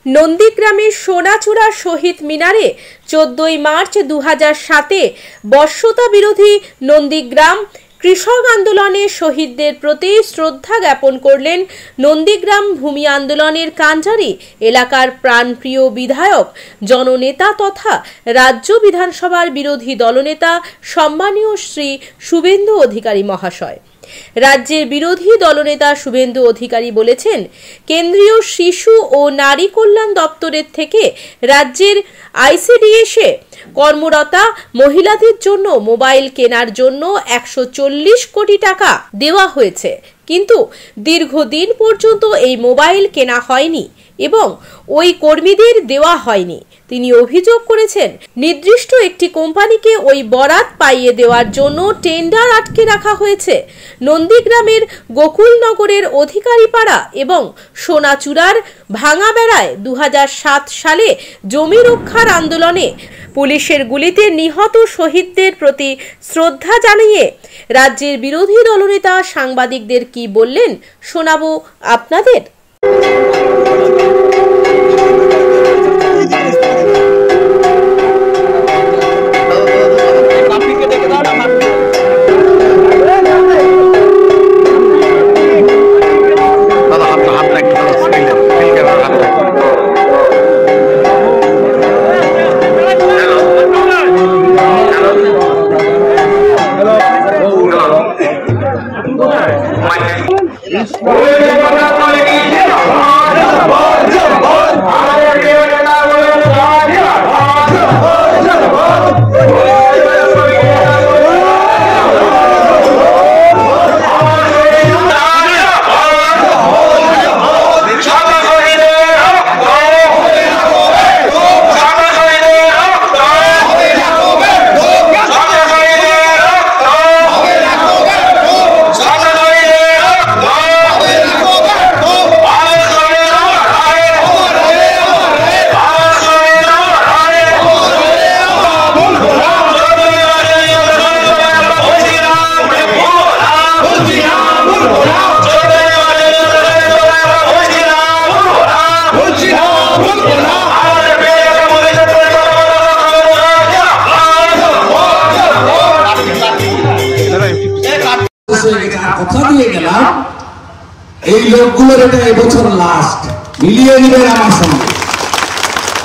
নন্দীগ্রামের সোনাচূড়া শহীদ মিনারে 14 মার্চ 2007-এ বর্ষতা বিরোধী নন্দীগ্রাম কৃষক আন্দোলনের শহীদদের প্রতি শ্রদ্ধা জ্ঞাপন করলেন নন্দীগ্রাম ভূমি আন্দোলনের কাঞ্জারি এলাকার প্রাণপ্রিয় বিধায়ক, জননেতা তথা রাজ্য বিধানসভার বিরোধী দলনেতা সম্মানীয় শ্রী শুভেন্দু অধিকারী মহাশয়। রাজ্যের বিরোধী দলনেতা শুভেন্দু অধিকারী বলেছেন, কেন্দ্রীয় শিশু ও নারী কল্যাণ দপ্তরের থেকে রাজ্যের আইসিডিএসে কর্মরতা মহিলাদের জন্য মোবাইল কেনার জন্য 140 কোটি টাকা দেওয়া হয়েছে, কিন্তু দীর্ঘদিন পর্যন্ত এই মোবাইল কেনা হয়নি এবং ওই কর্মীদের দেওয়া হয়নি। তিনি অভিযোগ করেছেন, নির্দিষ্ট একটি কোম্পানিকে ওই বরাত পাইয়ে দেওয়ার জন্য টেন্ডার আটকে রাখা হয়েছে। নন্দীগ্রামের গোকুলনগরের অধিকারীপাড়া এবং সোনাচূড়ার ভাঙাবেড়ায় 2007 সালে জমি রক্ষার আন্দোলনে পুলিশের গুলিতে নিহত শহীদদের প্রতি শ্রদ্ধা জানিয়ে রাজ্যের বিরোধী দলনেতা সাংবাদিকদের কি বললেন শোনাবো আপনাদের। কথা দিয়ে গেলাম এই লোকগুলোর এটা এবছর লাস্ট, মিলিয়ে নেবেন আমার সঙ্গে।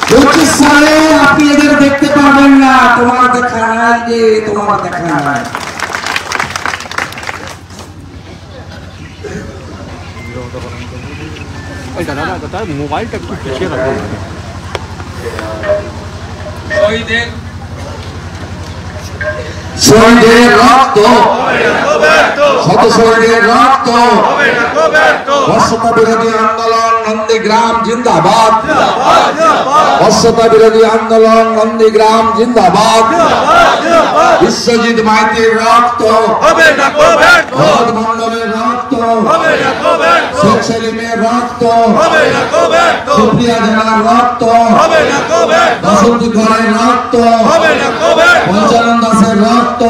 25 সালে আপনি এদের দেখতে পাবেন না, তোমার দেখা নাই যে তোমার দেখা নাই। মোবাইলটা একটু পিছিয়ে রাখো। শহীদের রক্ত, শত শহীদের রক্ত, বর্ষতা বিরোধী আন্দোলন নন্দীগ্রাম জিন্দাবাদ, বর্ষতা বিরোধী আন্দোলন নন্দীগ্রাম জিন্দাবাদ। বিশ্বজিৎ মাইতির রক্ত, ভরত মন্ডলের রক্ত, শেখ সেলিমের রক্ত, সুপ্রিয়া জেলার রক্ত, বাসন্তী ঘরের রক্ত, পঞ্চানন দাসের রক্ত,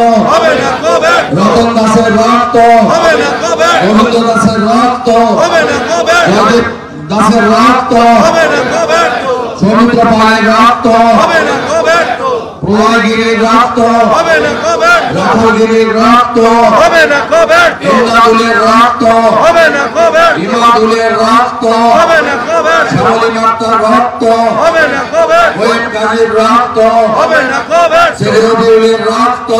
রতন দাসের রক্ত, গোবিন্দ দাসের রক্ত, রাজীব দাসের রক্ত, সৌমিত্র পালের রক্ত, প্রয়াগিরির রক্ত, রথগিরির রক্ত, ইন্দ্রাদুলের রক্ত, হিমাদুলের রক্ত, শ্যামলী মাত্রার রক্ত, ওয়েব কাজীর রক্ত, সেরেউদ্দিনের রক্ত,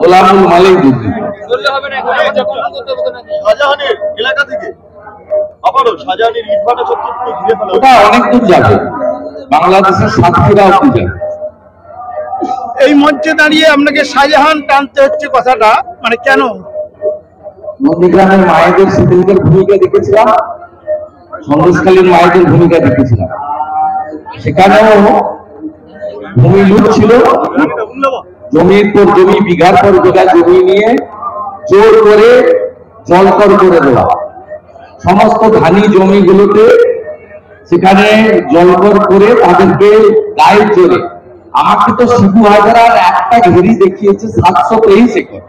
গোলামুল মালিক দিদি শাহজাহানের এলাকা থেকে আবারও শাহজাহানের ইটভাটা চত্বরকে ঘিরে ফেলা, ওটা অনেক দূর যাবে, বাংলাদেশের সাতক্ষীরা অবধি যাবে। এই মঞ্চে দাঁড়িয়ে আপনাকে শাহজাহান টানতে হচ্ছে, কথাটা মানে কেন? নন্দীগ্রামের মায়েদের সেদিনকার ভূমিকা দেখেছিলাম, সন্দেশকালীন মায়েদের ভূমিকা দেখেছিলাম, সেখানেও ভূমি লুট ছিল, জমির পর জমি, বিঘার পর বিঘা জমি নিয়ে জোর করে জলকর করে দেওয়া, সমস্ত ধানি জমিগুলোতে সেখানে জলকর করে তাদেরকে গায়ে জোরে। আমাকে তো শিবু হাজার একটা ঘেরি দেখিয়েছে 723 একর।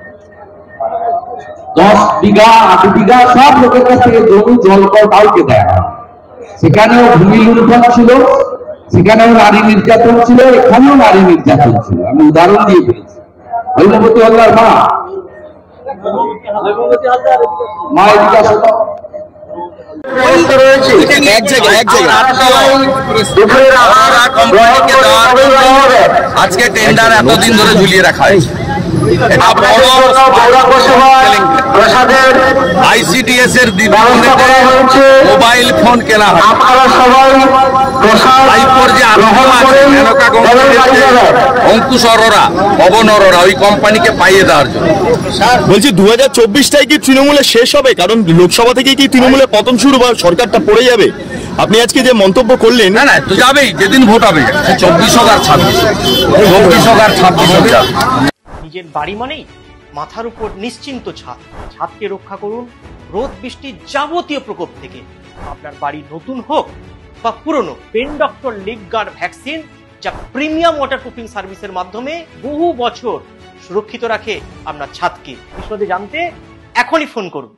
10 বিঘা 8 বিঘা সব লোকের কাছ থেকে জমি জল কল কাউকে দেয় না। সেখানেও ভূমি লুণ্ঠন ছিল, সেখানেও নারী নির্যাতন ছিল, এখানেও নারী নির্যাতন ছিল। আমি উদাহরণ দিয়ে বলেছি। হৈমবতী হালদার মা এদিকে আসো তো। আজকে টেন্ডার এতদিন ধরে ঝুলিয়ে রাখা হয়েছে। আইসিডিএস এর মোবাইল ফোন কেনা হয়। অঙ্কুশ অরোরা, পবন অরোরা ওই কোম্পানিকে পাইয়ে দেওয়ার জন্য। বলছি 2024টাই কি তৃণমূলে শেষ হবে? কারণ লোকসভা থেকে কি তৃণমূলে পতন শুরু বা সরকারটা পড়ে যাবে? আপনি আজকে যে মন্তব্য করলেন। না না, তো যাবেই, যেদিন ভোট হবে 24 হোক আর 26 হোক আর 26 হোক। নিজের বাড়ি মানেই মাথার উপর নিশ্চিন্ত ছাদ। ছাদকে রক্ষা করুন রোদ বৃষ্টির যাবতীয় প্রকোপ থেকে। আপনার বাড়ি নতুন হোক বা পুরনো, pen doctor leak guard vaccine, যা প্রিমিয়াম ওয়াটারপ্রুফিং সার্ভিসের মাধ্যমে বহু বছর সুরক্ষিত রাখে আপনার ছাদকে। বিশদে জানতে এখনই ফোন করুন।